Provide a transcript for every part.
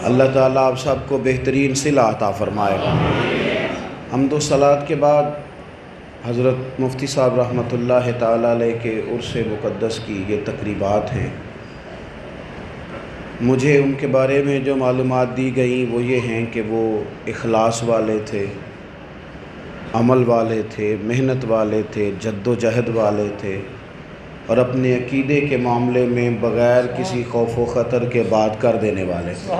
اللہ تعالیٰ آپ سب کو بہترین صلہ عطا فرمائے گا۔ حمد و صلات کے بعد حضرت مفتی صاحب رحمۃ اللہ تعالیٰ علیہ کے عرس مقدس کی یہ تقریبات ہیں۔ مجھے ان کے بارے میں جو معلومات دی گئیں وہ یہ ہیں کہ وہ اخلاص والے تھے، عمل والے تھے، محنت والے تھے، جد و جہد والے تھے، اور اپنے عقیدے کے معاملے میں بغیر کسی خوف و خطر کے بات کر دینے والے تھے۔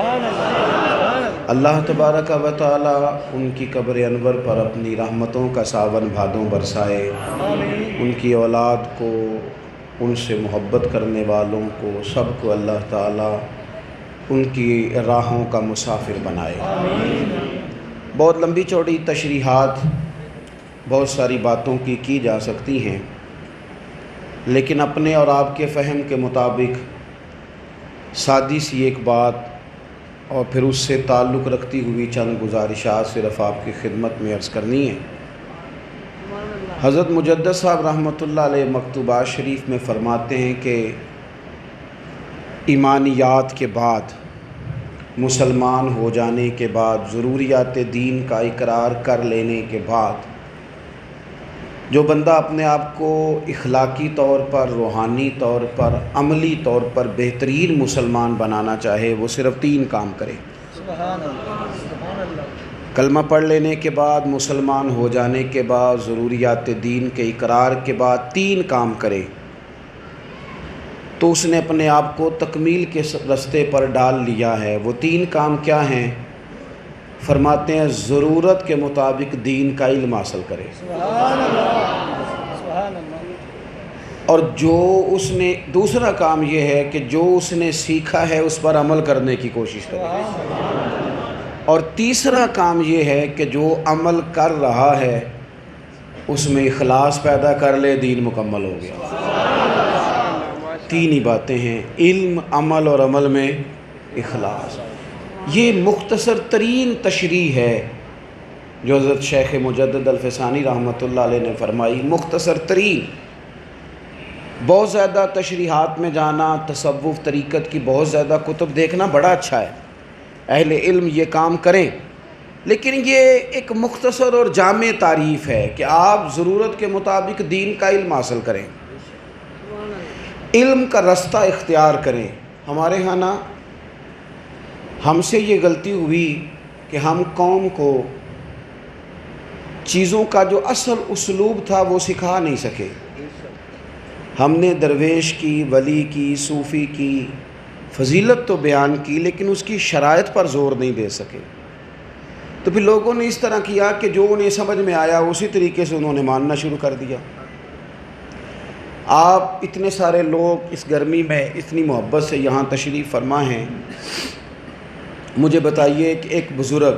اللہ تبارک و تعالی ان کی قبر انور پر اپنی رحمتوں کا ساون بھادوں برسائے، ان کی اولاد کو، ان سے محبت کرنے والوں کو، سب کو اللہ تعالی ان کی راہوں کا مسافر بنائے۔ بہت لمبی چوڑی تشریحات بہت ساری باتوں کی جا سکتی ہیں، لیکن اپنے اور آپ کے فہم کے مطابق سادی سی ایک بات اور پھر اس سے تعلق رکھتی ہوئی چند گزارشات صرف آپ کی خدمت میں عرض کرنی ہے۔ حضرت مجدد صاحب رحمۃ اللہ علیہ مکتوبات شریف میں فرماتے ہیں کہ ایمانیات کے بعد، مسلمان ہو جانے کے بعد، ضروریات دین کا اقرار کر لینے کے بعد، جو بندہ اپنے آپ کو اخلاقی طور پر، روحانی طور پر، عملی طور پر بہترین مسلمان بنانا چاہے، وہ صرف 3 کام کرے۔ کلمہ پڑھ لینے کے بعد، مسلمان ہو جانے کے بعد، ضروریات دین کے اقرار کے بعد 3 کام کرے تو اس نے اپنے آپ کو تکمیل کے رستے پر ڈال لیا ہے۔ وہ 3 کام کیا ہیں؟ فرماتے ہیں ضرورت کے مطابق دین کا علم حاصل کرے، اور جو اس نے، دوسرا کام یہ ہے کہ جو اس نے سیکھا ہے اس پر عمل کرنے کی کوشش کرے، اور تیسرا کام یہ ہے کہ جو عمل کر رہا ہے اس میں اخلاص پیدا کر لے، دین مکمل ہو گیا۔ 3 ہی باتیں ہیں، علم، عمل اور عمل میں اخلاص۔ یہ مختصر ترین تشریح ہے جو حضرت شیخ مجدد الفسانی رحمۃ اللہ علیہ نے فرمائی، مختصر ترین۔ بہت زیادہ تشریحات میں جانا، تصوف طریقت کی بہت زیادہ کتب دیکھنا بڑا اچھا ہے، اہل علم یہ کام کریں، لیکن یہ ایک مختصر اور جامع تعریف ہے کہ آپ ضرورت کے مطابق دین کا علم حاصل کریں، علم کا رستہ اختیار کریں۔ ہمارے ہاں نا، ہم سے یہ غلطی ہوئی کہ ہم قوم کو چیزوں کا جو اصل اسلوب تھا وہ سکھا نہیں سکے۔ ہم نے درویش کی، ولی کی، صوفی کی فضیلت تو بیان کی، لیکن اس کی شرائط پر زور نہیں دے سکے۔ تو پھر لوگوں نے اس طرح کیا کہ جو انہیں سمجھ میں آیا اسی طریقے سے انہوں نے ماننا شروع کر دیا۔ آپ اتنے سارے لوگ اس گرمی میں اتنی محبت سے یہاں تشریف فرما ہیں، مجھے بتائیے کہ ایک بزرگ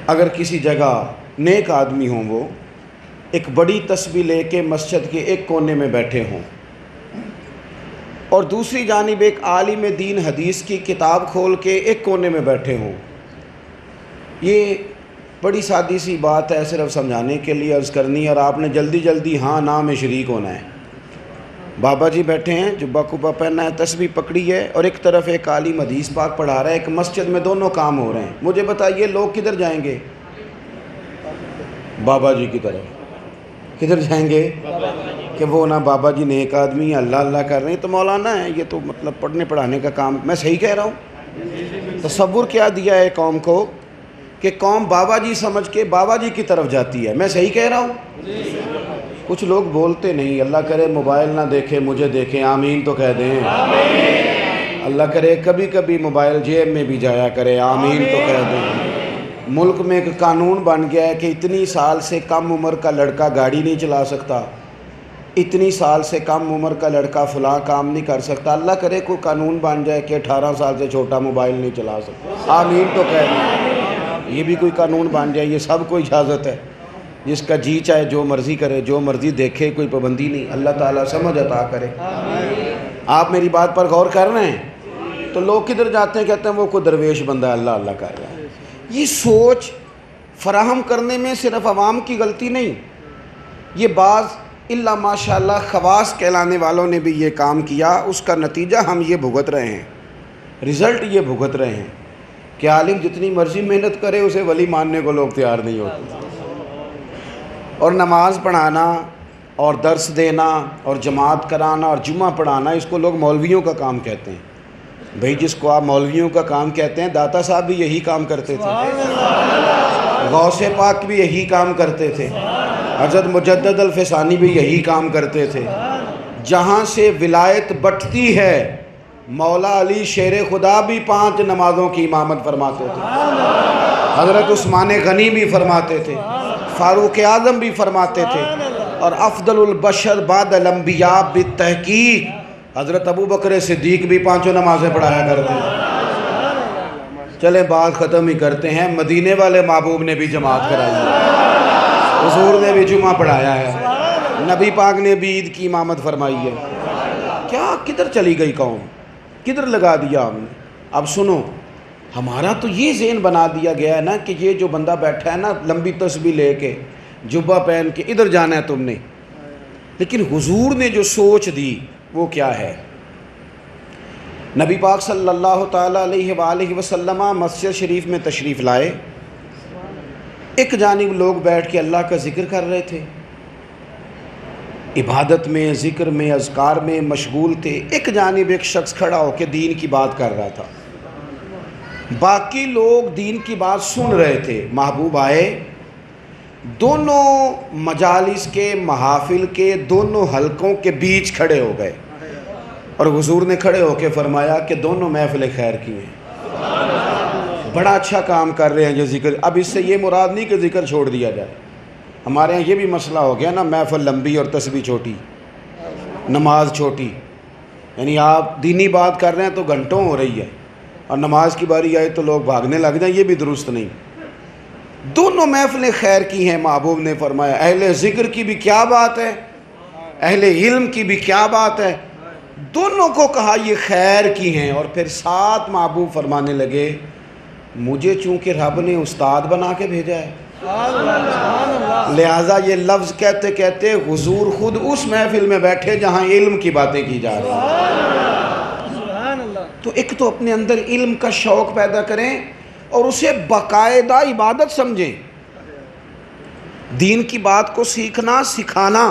اگر کسی جگہ نیک آدمی ہوں، وہ ایک بڑی تسبیح لے کے مسجد کے ایک کونے میں بیٹھے ہوں، اور دوسری جانب ایک عالم دین حدیث کی کتاب کھول کے ایک کونے میں بیٹھے ہوں، یہ بڑی سادی سی بات ہے، صرف سمجھانے کے لیے عرض کرنی ہے، اور آپ نے جلدی جلدی ہاں نا میں شریک ہونا ہے۔ بابا جی بیٹھے ہیں، جبہ کبہ پہنا ہے، تسبیح پکڑی ہے، اور ایک طرف ایک عالم حدیث پاک پڑھا رہا ہے، ایک مسجد میں دونوں کام ہو رہے ہیں۔ مجھے بتائیے لوگ کدھر جائیں گے؟ بابا جی کی طرف۔ کدھر جائیں گے؟ کہ وہ نا بابا جی نیک آدمی ہیں، اللہ اللہ کر رہے ہیں، تو مولانا ہے، یہ تو مطلب پڑھنے پڑھانے کا کام۔ میں صحیح کہہ رہا ہوں؟ تصور کیا دیا ہے قوم کو کہ قوم بابا جی سمجھ کے بابا جی کی طرف جاتی ہے۔ میں صحیح کہہ رہا ہوں؟ کچھ لوگ بولتے نہیں، اللہ کرے موبائل نہ دیکھیں، مجھے دیکھیں، آمین تو کہہ دیں۔ اللہ کرے کبھی کبھی موبائل جیب میں بھی جایا کرے، آمین تو کہہ دیں۔ ملک میں ایک قانون بن گیا ہے کہ اتنی سال سے کم عمر کا لڑکا گاڑی نہیں چلا سکتا، اتنی سال سے کم عمر کا لڑکا فلاں کام نہیں کر سکتا۔ اللہ کرے کوئی قانون بن جائے کہ 18 سال سے چھوٹا موبائل نہیں چلا سکتا، آمین تو کہہ دیں۔ یہ بھی کوئی قانون بن جائے، یہ سب کو اجازت ہے، جس کا جی چاہے جو مرضی کرے، جو مرضی دیکھے، کوئی پابندی نہیں۔ اللہ تعالیٰ سمجھ عطا کرے۔ آپ میری بات پر غور کر رہے ہیں؟ تو لوگ کدھر جاتے ہیں؟ کہتے ہیں وہ کوئی درویش بندہ ہے، اللہ اللہ کر رہا ہے۔ یہ سوچ فراہم کرنے میں صرف عوام کی غلطی نہیں، یہ بعض الا ماشاء اللہ خواص کہلانے والوں نے بھی یہ کام کیا، اس کا نتیجہ ہم یہ بھگت رہے ہیں۔ رزلٹ یہ بھگت رہے ہیں کہ عالم جتنی مرضی محنت کرے اسے ولی ماننے کو لوگ تیار نہیں ہوتے، اور نماز پڑھانا اور درس دینا اور جماعت کرانا اور جمعہ پڑھانا اس کو لوگ مولویوں کا کام کہتے ہیں۔ بھئی جس کو آپ مولویوں کا کام کہتے ہیں، داتا صاحب بھی یہی کام کرتے تھے، غوث پاک بھی یہی کام کرتے تھے، حضرت مجدد الفسانی بھی یہی کام کرتے تھے۔ جہاں سے ولایت بٹتی ہے، مولا علی شیر خدا بھی 5 نمازوں کی امامت فرماتے تھے، حضرت عثمان غنی بھی فرماتے تھے، فاروق اعظم بھی فرماتے تھے، اور افضل البشر بعد الانبیاء بالتحقیق حضرت ابو بکر صدیق بھی 5 نمازیں پڑھایا کرتے ہیں۔ چلیں بات ختم ہی کرتے ہیں، مدینے والے محبوب نے بھی جماعت کرائی ہے، حضور نے بھی جمعہ پڑھایا ہے، نبی پاک نے بھی عید کی امامت فرمائی ہے۔ کیا کدھر چلی گئی قوم، کدھر لگا دیا ہم نے؟ اب سنو، ہمارا تو یہ ذہن بنا دیا گیا ہے نا کہ یہ جو بندہ بیٹھا ہے نا لمبی تسبیح لے کے جبہ پہن کے ادھر جانا ہے تم نے، لیکن حضور نے جو سوچ دی وہ کیا ہے؟ نبی پاک صلی اللہ تعالیٰ علیہ وآلہ وسلم مسجد شریف میں تشریف لائے، ایک جانب لوگ بیٹھ کے اللہ کا ذکر کر رہے تھے، عبادت میں ذکر میں اذکار میں مشغول تھے، ایک جانب ایک شخص کھڑا ہو کے دین کی بات کر رہا تھا، باقی لوگ دین کی بات سن رہے تھے۔ محبوب آئے، دونوں مجالس کے محافل کے دونوں حلقوں کے بیچ کھڑے ہو گئے، اور حضور نے کھڑے ہو کے فرمایا کہ دونوں محفل خیر کی ہیں، بڑا اچھا کام کر رہے ہیں جو ذکر۔ اب اس سے یہ مراد نہیں کہ ذکر چھوڑ دیا جائے، ہمارے ہاں یہ بھی مسئلہ ہو گیا نا، محفل لمبی اور تسبیح چھوٹی، نماز چھوٹی، یعنی آپ دینی بات کر رہے ہیں تو گھنٹوں ہو رہی ہے، اور نماز کی باری آئے تو لوگ بھاگنے لگ جائیں، یہ بھی درست نہیں۔ دونوں محفلیں خیر کی ہیں، محبوب نے فرمایا۔ اہل ذکر کی بھی کیا بات ہے، اہل علم کی بھی کیا بات ہے، دونوں کو کہا یہ خیر کی ہیں، اور پھر ساتھ محبوب فرمانے لگے مجھے چونکہ رب نے استاد بنا کے بھیجا ہے، لہٰذا یہ لفظ کہتے کہتے حضور خود اس محفل میں بیٹھے جہاں علم کی باتیں کی جا رہی ہیں۔ تو ایک تو اپنے اندر علم کا شوق پیدا کریں اور اسے باقاعدہ عبادت سمجھیں، دین کی بات کو سیکھنا سکھانا،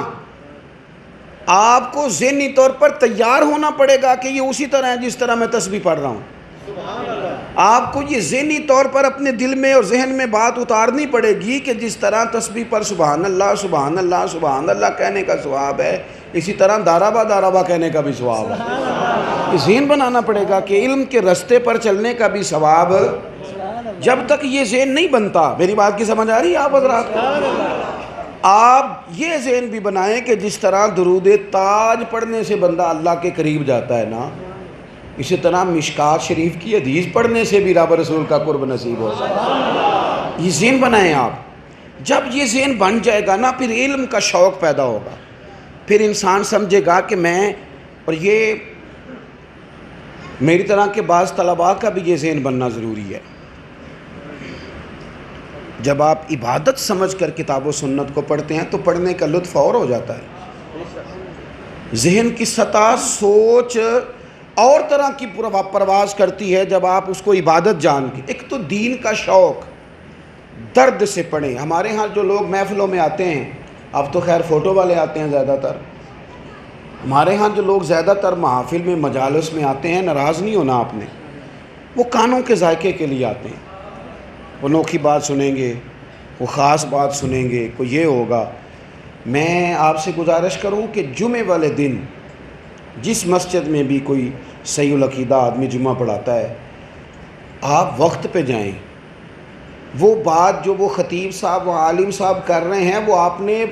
آپ کو ذہنی طور پر تیار ہونا پڑے گا کہ یہ اسی طرح ہے جس طرح میں تسبیح پڑھ رہا ہوں، آپ کو یہ ذہنی طور پر اپنے دل میں اور ذہن میں بات اتارنی پڑے گی کہ جس طرح تسبیح پر سبحان اللہ سبحان اللہ سبحان اللہ کہنے کا ثواب ہے، اسی طرح دارابا دارابا کہنے کا بھی ثواب ہے۔ یہ ذہن بنانا پڑے گا کہ علم کے رستے پر چلنے کا بھی ثواب، جب تک یہ ذہن نہیں بنتا، میری بات کی سمجھ آ رہی ہے آپ حضرات کو؟ آپ یہ ذہن بھی بنائیں کہ جس طرح درود تاج پڑھنے سے بندہ اللہ کے قریب جاتا ہے نا، اسی طرح مشکات شریف کی حدیث پڑھنے سے بھی رب رسول کا قرب نصیب ہوتا ہے۔ یہ ذہن بنائیں آپ، جب یہ ذہن بن جائے گا نا پھر علم کا شوق پیدا ہوگا، پھر انسان سمجھے گا کہ میں، اور یہ میری طرح کے بعض طلباء کا بھی یہ ذہن بننا ضروری ہے، جب آپ عبادت سمجھ کر کتاب و سنت کو پڑھتے ہیں تو پڑھنے کا لطف اور ہو جاتا ہے، ذہن کی سطح سوچ اور طرح کی پرواز کرتی ہے جب آپ اس کو عبادت جان کے۔ ایک تو دین کا شوق، درد سے پڑھیں۔ ہمارے ہاں جو لوگ محفلوں میں آتے ہیں، اب تو خیر فوٹو والے آتے ہیں زیادہ تر، ہمارے ہاں جو لوگ زیادہ تر محافل میں مجالس میں آتے ہیں، ناراض نہیں ہونا آپ نے، وہ کانوں کے ذائقے کے لیے آتے ہیں، وہ انوکھی بات سنیں گے، وہ خاص بات سنیں گے، کوئی یہ ہوگا۔ میں آپ سے گزارش کروں کہ جمعے والے دن جس مسجد میں بھی کوئی صحیح العقیدہ آدمی جمعہ پڑھاتا ہے، آپ وقت پہ جائیں، وہ بات جو وہ خطیب صاحب و عالم صاحب کر رہے ہیں وہ آپ نے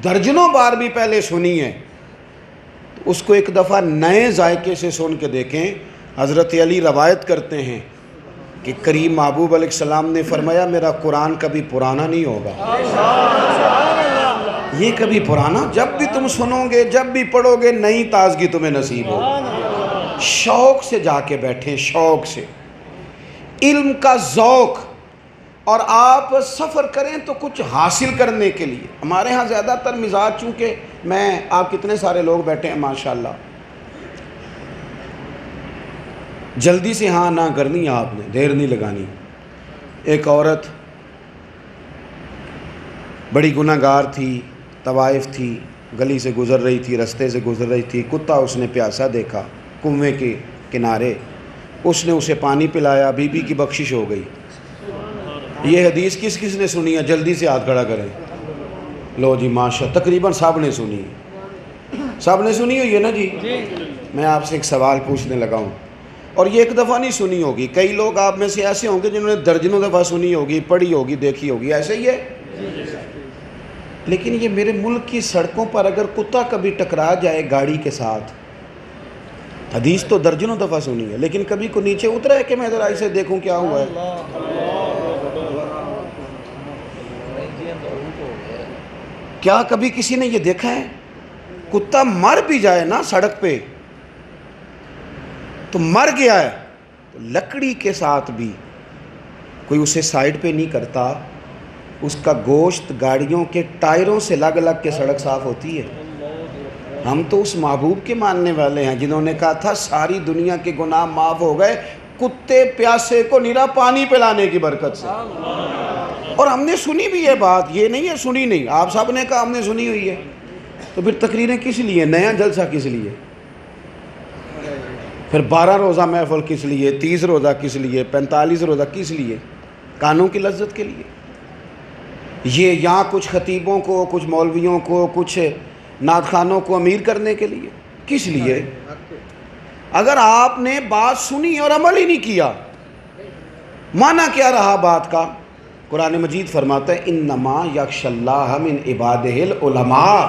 درجنوں بار بھی پہلے سنی ہے، اس کو ایک دفعہ نئے ذائقے سے سن کے دیکھیں۔ حضرت علی روایت کرتے ہیں کہ کریم محبوب علیہ السلام نے فرمایا میرا قرآن کبھی پرانا نہیں ہوگا، یہ کبھی پرانا، جب بھی تم سنو گے جب بھی پڑھو گے نئی تازگی تمہیں نصیب ہوگی۔ شوق سے جا کے بیٹھیں، شوق سے، علم کا ذوق، اور آپ سفر کریں تو کچھ حاصل کرنے کے لیے۔ ہمارے ہاں زیادہ تر مزاج، چونکہ آپ کتنے سارے لوگ بیٹھے ہیں ماشاءاللہ، جلدی سے ہاں نہ کرنی آپ نے، دیر نہیں لگانی۔ ایک عورت بڑی گناہ گار تھی، طوائف تھی، گلی سے گزر رہی تھی، رستے سے گزر رہی تھی، کتا اس نے پیاسا دیکھا کنویں کے کنارے، اس نے اسے پانی پلایا، بی بی کی بخشش ہو گئی۔ یہ حدیث کس کس نے سنی ہے؟ جلدی سے ہاتھ کھڑا کریں۔ لو جی ماشاء، تقریباً سب نے سنی ہے، سب نے سنی ہوئی ہے نا جی۔ میں آپ سے ایک سوال پوچھنے لگا ہوں، اور یہ ایک دفعہ نہیں سنی ہوگی، کئی لوگ آپ میں سے ایسے ہوں گے جنہوں نے درجنوں دفعہ سنی ہوگی، پڑھی ہوگی، دیکھی ہوگی، ایسے ہی ہے۔ لیکن یہ میرے ملک کی سڑکوں پر اگر کتا کبھی ٹکرا جائے گاڑی کے ساتھ، حدیث تو درجنوں دفعہ سنی ہے، لیکن کبھی کو نیچے اترا ہے کہ میں ذرا اسے دیکھوں کیا ہوا ہے؟ کیا کبھی کسی نے یہ دیکھا ہے؟ کتا مر بھی جائے نا سڑک پہ تو مر گیا ہے، تو لکڑی کے ساتھ بھی کوئی اسے سائیڈ پہ نہیں کرتا، اس کا گوشت گاڑیوں کے ٹائروں سے لگ لگ کے سڑک صاف ہوتی ہے۔ ہم تو اس محبوب کے ماننے والے ہیں جنہوں نے کہا تھا ساری دنیا کے گناہ معاف ہو گئے کتے پیاسے کو نیرا پانی پلانے کی برکت سے۔ اور ہم نے سنی بھی یہ بات، یہ نہیں ہے سنی نہیں، آپ سب نے کہا ہم نے سنی ہوئی ہے۔ تو پھر تقریریں کس لیے؟ نیا جلسہ کس لیے؟ پھر 12 روزہ محفل کس لیے؟ 30 روزہ کس لیے؟ 45 روزہ کس لیے؟ کانوں کی لذت کے لیے؟ یہ یہاں کچھ خطیبوں کو، کچھ مولویوں کو، کچھ نعت خوانوں کو امیر کرنے کے لیے؟ کس لیے؟ اگر آپ نے بات سنی اور عمل ہی نہیں کیا، معنی کیا رہا بات کا؟ قرآن مجید فرماتا ہے انما یخشی اللہ من عبادہ العلماء،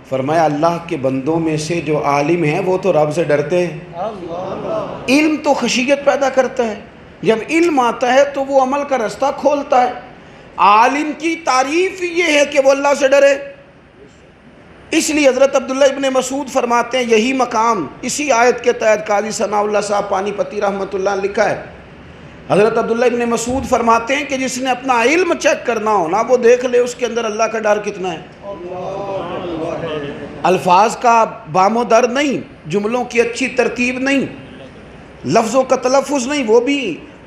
فرمایا اللہ کے بندوں میں سے جو عالم ہیں وہ تو رب سے ڈرتے ہیں۔ علم تو خشیت پیدا کرتا ہے، جب علم آتا ہے تو وہ عمل کا رستہ کھولتا ہے۔ عالم کی تعریف یہ ہے کہ وہ اللہ سے ڈرے۔ اس لیے حضرت عبداللہ ابن مسعود فرماتے ہیں یہی مقام اسی آیت کے تحت قاضی ثناء اللہ صاحب پانی پتی رحمۃ اللہ نے لکھا ہے۔ حضرت عبداللہ ابن مسعود فرماتے ہیں کہ جس نے اپنا علم چیک کرنا ہو نا، وہ دیکھ لے اس کے اندر اللہ کا ڈر کتنا ہے۔ الفاظ کا بام و در نہیں، جملوں کی اچھی ترتیب نہیں، لفظوں کا تلفظ نہیں، وہ بھی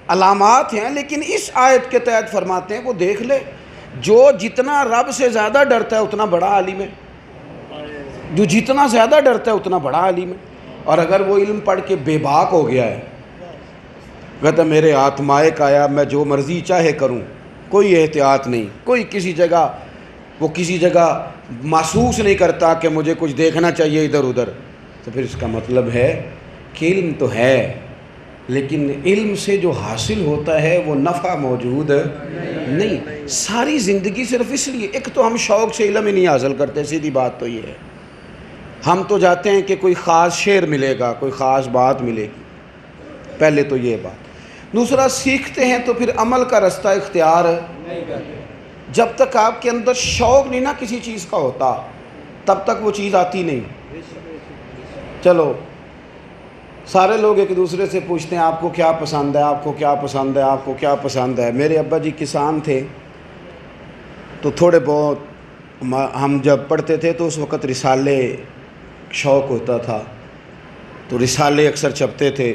علامات ہیں، لیکن اس آیت کے تحت فرماتے ہیں وہ دیکھ لے جو جتنا رب سے زیادہ ڈرتا ہے اتنا بڑا عالم ہے، جو جتنا زیادہ ڈرتا ہے اتنا بڑا عالم ہے۔ اور اگر وہ علم پڑھ کے بے باک ہو گیا ہے، کہتا میرے ہاتھ مائک آیا، میں جو مرضی چاہے کروں، کوئی احتیاط نہیں، کوئی کسی جگہ محسوس نہیں کرتا کہ مجھے کچھ دیکھنا چاہیے ادھر ادھر، تو پھر اس کا مطلب ہے کہ علم تو ہے، لیکن علم سے جو حاصل ہوتا ہے وہ نفع موجود نہیں۔ ساری زندگی صرف اس لیے، ایک تو ہم شوق سے علم ہی نہیں حاصل کرتے، سیدھی بات تو یہ ہے، ہم تو جاتے ہیں کہ کوئی خاص شعر ملے گا، کوئی خاص بات ملے گی، پہلے تو یہ بات۔ دوسرا، سیکھتے ہیں تو پھر عمل کا رستہ اختیار نہیں کرتے۔ جب تک آپ کے اندر شوق نہیں نا کسی چیز کا ہوتا، تب تک وہ چیز آتی نہیں۔ چلو سارے لوگ ایک دوسرے سے پوچھتے ہیں آپ کو کیا پسند ہے، آپ کو کیا پسند ہے، آپ کو کیا پسند ہے۔ میرے ابا جی کسان تھے، تو تھوڑے بہت ہم جب پڑھتے تھے تو اس وقت رسالے شوق ہوتا تھا، تو رسالے اکثر چھپتے تھے،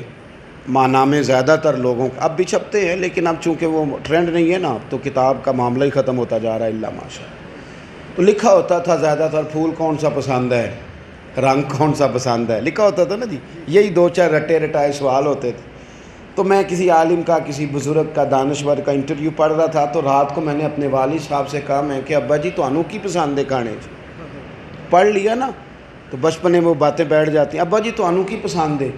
ماہنامے زیادہ تر لوگوں اب بھی چھپتے ہیں، لیکن اب چونکہ وہ ٹرینڈ نہیں ہے نا، تو کتاب کا معاملہ ہی ختم ہوتا جا رہا ہے اللہ ماشاء۔ تو لکھا ہوتا تھا زیادہ تر پھول کون سا پسند ہے، رنگ کون سا پسند ہے، لکھا ہوتا تھا نا جی، یہی 2-4 رٹے رٹائے سوال ہوتے تھے۔ تو میں کسی عالم کا، کسی بزرگ کا، دانشور کا انٹرویو پڑھ رہا تھا، تو رات کو میں نے اپنے والد صاحب سے کہا میں کہ ابا جی تو کی پسند ہے کھانے سے، پڑھ لیا نا تو بچپنے میں وہ باتیں بیٹھ جاتی ہیں، ابا جی تو کی پسند ہے۔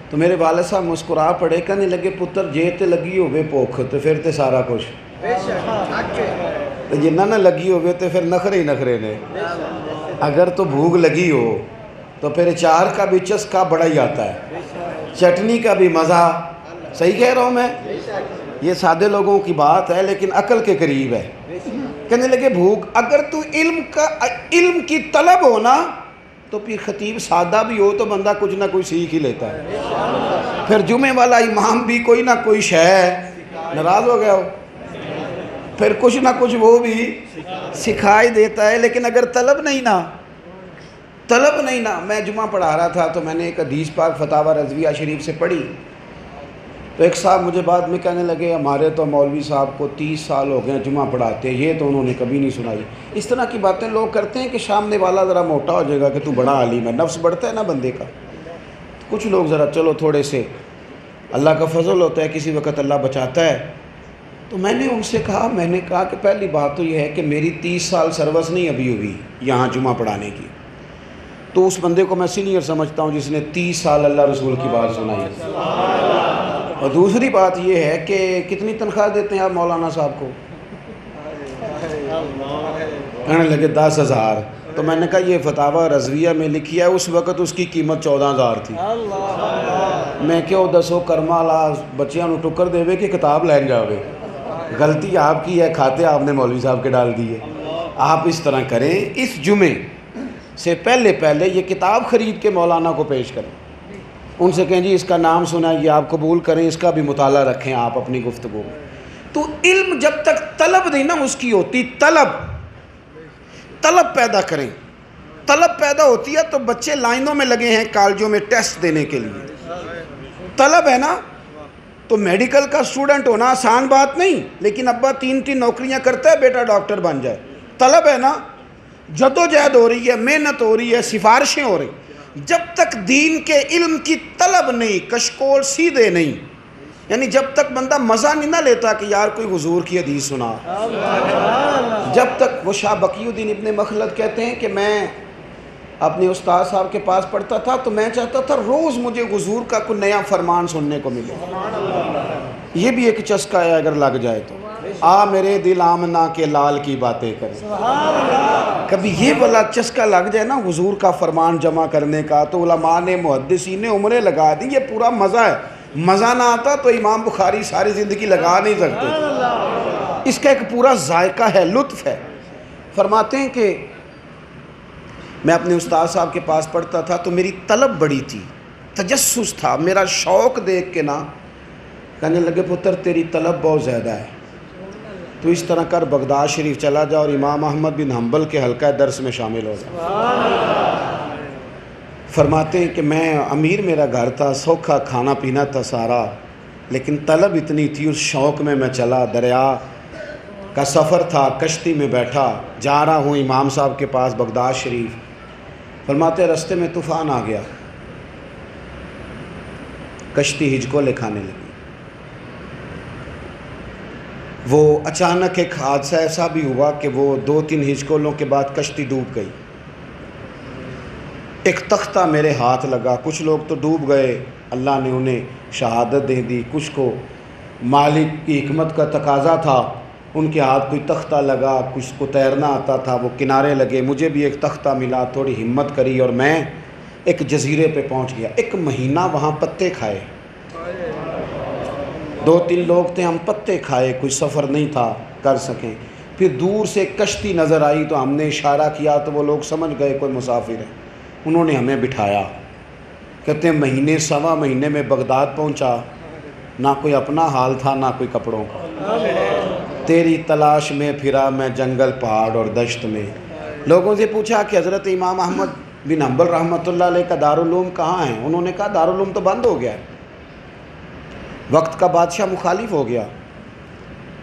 تو میرے والد صاحب مسکرا پڑے، کہنے لگے پتر جے تے لگی ہوئے بھوک تو پھر تے سارا کچھ، جنہ نہ لگی ہوئے تو پھر نخرے ہی نخرے نے۔ اگر تو بھوک لگی ہو تو پھر اچار کا بھی چسکا بڑا ہی آتا ہے، چٹنی کا بھی مزہ۔ صحیح کہہ رہا ہوں میں؟ یہ سادے لوگوں کی بات ہے لیکن عقل کے قریب ہے۔ کہنے لگے بھوک، اگر تو علم کی طلب ہو نا تو پھر خطیب سادہ بھی ہو تو بندہ کچھ نہ کچھ سیکھ ہی لیتا ہے۔ پھر جمعے والا امام بھی کوئی نہ کوئی ناراض ہو گیا ہو، پھر کچھ نہ کچھ وہ بھی سکھائی دیتا ہے، لیکن اگر طلب نہیں نا طلب نہیں نا. میں جمعہ پڑھا رہا تھا تو میں نے ایک حدیث پاک فتاوی رضویہ شریف سے پڑھی. تو ایک صاحب مجھے بعد میں کہنے لگے ہمارے تو مولوی صاحب کو 30 سال ہو گئے جمعہ پڑھاتے، یہ تو انہوں نے کبھی نہیں سنائی. اس طرح کی باتیں لوگ کرتے ہیں کہ سامنے والا ذرا موٹا ہو جائے گا کہ تو بڑا عالم ہے. نفس بڑھتا ہے نا بندے کا. کچھ لوگ ذرا چلو تھوڑے سے، اللہ کا فضل ہوتا ہے کسی وقت اللہ بچاتا ہے. تو میں نے ان سے کہا، میں نے کہا کہ پہلی بات تو یہ ہے کہ میری 30 سال سروس نہیں ابھی ہوئی یہاں جمعہ پڑھانے کی. تو اس بندے کو میں سینئر سمجھتا ہوں جس نے 30 سال اللہ رسول کی بات سنائی. اور دوسری بات یہ ہے کہ کتنی تنخواہ دیتے ہیں آپ مولانا صاحب کو؟ کہنے لگے 10,000. تو میں نے کہا یہ فتاوی رضویہ میں لکھی ہے، اس وقت اس کی قیمت 14,000 تھی. میں کہو دسو کرما لا بچیاں نو ٹکر دے وے کہ کتاب لین جاوے. غلطی آپ کی ہے، کھاتے آپ نے مولوی صاحب کے ڈال دیے. آپ اس طرح کریں، اس جمعے سے پہلے یہ کتاب خرید کے مولانا کو پیش کریں. ان سے کہیں جی اس کا نام سنا یہ آپ قبول کریں، اس کا بھی مطالعہ رکھیں آپ اپنی گفتگو میں. تو علم جب تک طلب نہیں نا اس کی ہوتی، طلب پیدا کریں. طلب پیدا ہوتی ہے تو بچے لائنوں میں لگے ہیں کالجوں میں ٹیسٹ دینے کے لیے. طلب ہے نا، تو میڈیکل کا اسٹوڈنٹ ہونا آسان بات نہیں، لیکن ابا 3 نوکریاں کرتا ہے بیٹا ڈاکٹر بن جائے. طلب ہے نا، جدوجہد ہو رہی ہے، محنت ہو رہی ہے، سفارشیں ہو رہی. جب تک دین کے علم کی طلب نہیں، کشکول سیدھے نہیں، یعنی جب تک بندہ مزہ نہیں نہ لیتا کہ یار کوئی حضور کی حدیث سنا، جب تک. وہ شاہ بقی الدین ابن مخلد کہتے ہیں کہ میں اپنے استاد صاحب کے پاس پڑھتا تھا تو میں چاہتا تھا روز مجھے حضور کا کوئی نیا فرمان سننے کو ملے. یہ بھی ایک چسکا ہے اگر لگ جائے تو. آ میرے دل آمنہ کے لال کی باتیں کریں. کبھی یہ والا چسکا لگ جائے نا حضور کا فرمان جمع کرنے کا، تو علماء نے محدثین نے عمریں لگا دی. یہ پورا مزہ ہے. مزہ نہ آتا تو امام بخاری ساری زندگی لگا نہیں سکتے. اس کا ایک پورا ذائقہ ہے، لطف ہے. فرماتے ہیں کہ میں اپنے استاد صاحب کے پاس پڑھتا تھا تو میری طلب بڑی تھی، تجسس تھا، میرا شوق دیکھ کے نا کہنے لگے پتر تیری طلب بہت زیادہ ہے، تو اس طرح کر بغداد شریف چلا جا اور امام احمد بن حنبل کے حلقہ درس میں شامل ہو جا. فرماتے ہیں کہ میں امیر میرا گھر تھا، سوکھا کھانا پینا تھا سارا، لیکن طلب اتنی تھی، اس شوق میں چلا. دریا کا سفر تھا، کشتی میں بیٹھا، جا رہا ہوں امام صاحب کے پاس بغداد شریف. فرماتے رستے میں طوفان آ گیا، کشتی ہجکولے کھانے لگی. وہ اچانک ایک حادثہ ایسا بھی ہوا کہ وہ 2-3 ہجکولوں کے بعد کشتی ڈوب گئی. ایک تختہ میرے ہاتھ لگا. کچھ لوگ تو ڈوب گئے، اللہ نے انہیں شہادت دے دی. کچھ کو مالک کی حکمت کا تقاضا تھا، ان کے ہاتھ کوئی تختہ لگا. کچھ کو تیرنا آتا تھا، وہ کنارے لگے. مجھے بھی ایک تختہ ملا. تھوڑی ہمت کری اور میں ایک جزیرے پہ پہنچ گیا. 1 مہینہ وہاں پتے کھائے. 2-3 لوگ تھے، ہم پتے کھائے، کوئی سفر نہیں تھا کر سکیں. پھر دور سے کشتی نظر آئی تو ہم نے اشارہ کیا تو وہ لوگ سمجھ گئے کوئی مسافر ہے. انہوں نے ہمیں بٹھایا. کہتے ہیں مہینے 1.25 مہینے میں بغداد پہنچا. نہ کوئی اپنا حال تھا نہ کوئی کپڑوں کا. تیری تلاش میں پھرا میں جنگل پہاڑ اور دشت میں. لوگوں سے پوچھا کہ حضرت امام احمد بن حنبل رحمۃ اللہ علیہ کا دارالعلوم کہاں ہے؟ انہوں نے کہا دارالعلوم تو بند ہو گیا ہے، وقت کا بادشاہ مخالف ہو گیا.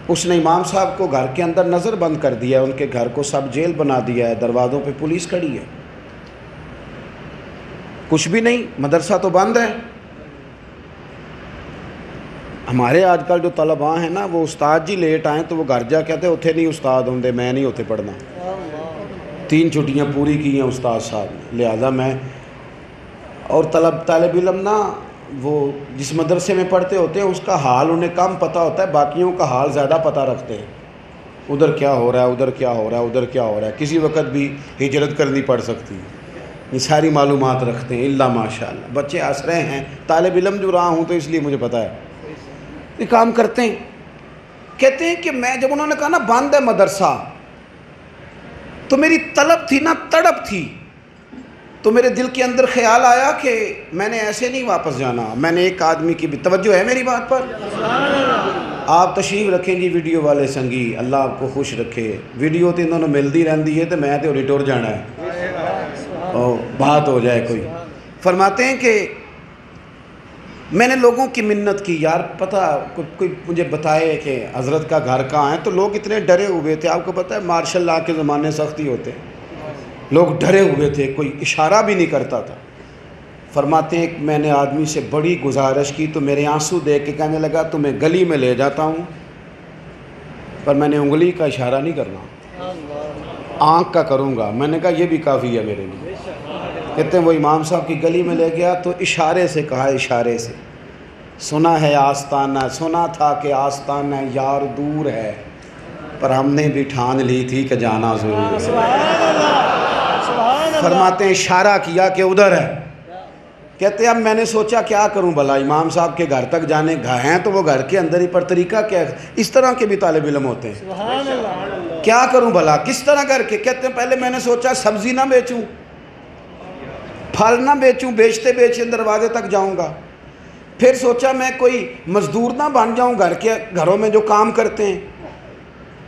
اس نے امام صاحب کو گھر کے اندر نظر بند کر دیا ہے، ان کے گھر کو سب جیل بنا دیا ہے، دروازوں پہ پولیس کھڑی ہے. کچھ بھی نہیں، مدرسہ تو بند ہے. ہمارے آج کل جو طلباء ہیں نا، وہ استاد جی لیٹ آئیں تو وہ گھر جا کہتے ہیں اتھے نہیں استاد ہوں دے، میں نہیں ہوتے پڑھنا. 3 چھٹیاں پوری کی ہیں استاد صاحب نے، لہذا میں. اور طالب علم نا وہ جس مدرسے میں پڑھتے ہوتے ہیں اس کا حال انہیں کم پتہ ہوتا ہے، باقیوں کا حال زیادہ پتہ رکھتے ہیں. ادھر کیا ہو رہا ہے، ادھر کیا ہو رہا ہے، ادھر کیا ہو رہا ہے. کسی وقت بھی ہجرت کرنی پڑ سکتی ہے. یہ ساری معلومات رکھتے ہیں. اللہ ماشاء اللہ بچے ہنس رہے ہیں، طالب علم جو رہا ہوں تو اس لیے مجھے پتہ ہے. یہ کام کرتے ہیں. کہتے ہیں کہ میں جب انہوں نے کہا نا بند ہے مدرسہ، تو میری طلب تھی نا، تڑپ تھی. تو میرے دل کے اندر خیال آیا کہ میں نے ایسے نہیں واپس جانا. میں نے ایک آدمی کی بھی توجہ ہے میری بات پر. آپ تشریف رکھیں گی ویڈیو والے سنگی، اللہ آپ کو خوش رکھے. ویڈیو تو انہوں نے ملتی رہتی ہے تو میں تو ٹر جانا ہے. اور بات ہو جائے کوئی. فرماتے ہیں کہ میں نے لوگوں کی منت کی، یار پتہ کوئی مجھے بتائے کہ حضرت کا گھر کہاں ہے. تو لوگ اتنے ڈرے ہوئے تھے، آپ کو پتہ ہے مارشل لا کے زمانے سختی ہوتے ہیں، لوگ ڈرے ہوئے تھے، کوئی اشارہ بھی نہیں کرتا تھا. فرماتے ہیں کہ میں نے آدمی سے بڑی گزارش کی تو میرے آنسو دیکھ کے کہنے لگا تمہیں گلی میں لے جاتا ہوں پر میں نے انگلی کا اشارہ نہیں کرنا، آنکھ کا کروں گا. میں نے کہا یہ بھی کافی ہے میرے لیے. کہتے ہیں وہ امام صاحب کی گلی میں لے گیا تو اشارے سے کہا، اشارے سے، سنا ہے آستانہ، سنا تھا کہ آستانہ یار دور ہے پر ہم نے بھی ٹھان لی تھی کہ جانا ضرور ہے. فرماتے ہیں اشارہ کیا کہ ادھر ہے. کہتے ہیں اب میں نے سوچا کیا کروں بھلا، امام صاحب کے گھر تک جانے ہیں تو وہ گھر کے اندر ہی، پر طریقہ کیا ہے، اس طرح کے بھی طالب علم ہوتے ہیں، کیا کروں بھلا کس طرح کر کے. کہتے ہیں پہلے میں نے سوچا سبزی نہ بیچوں، پھل نہ بیچوں، بیچتے بیچتے دروازے تک جاؤں گا. پھر سوچا میں کوئی مزدور نہ بن جاؤں، گھروں میں جو کام کرتے ہیں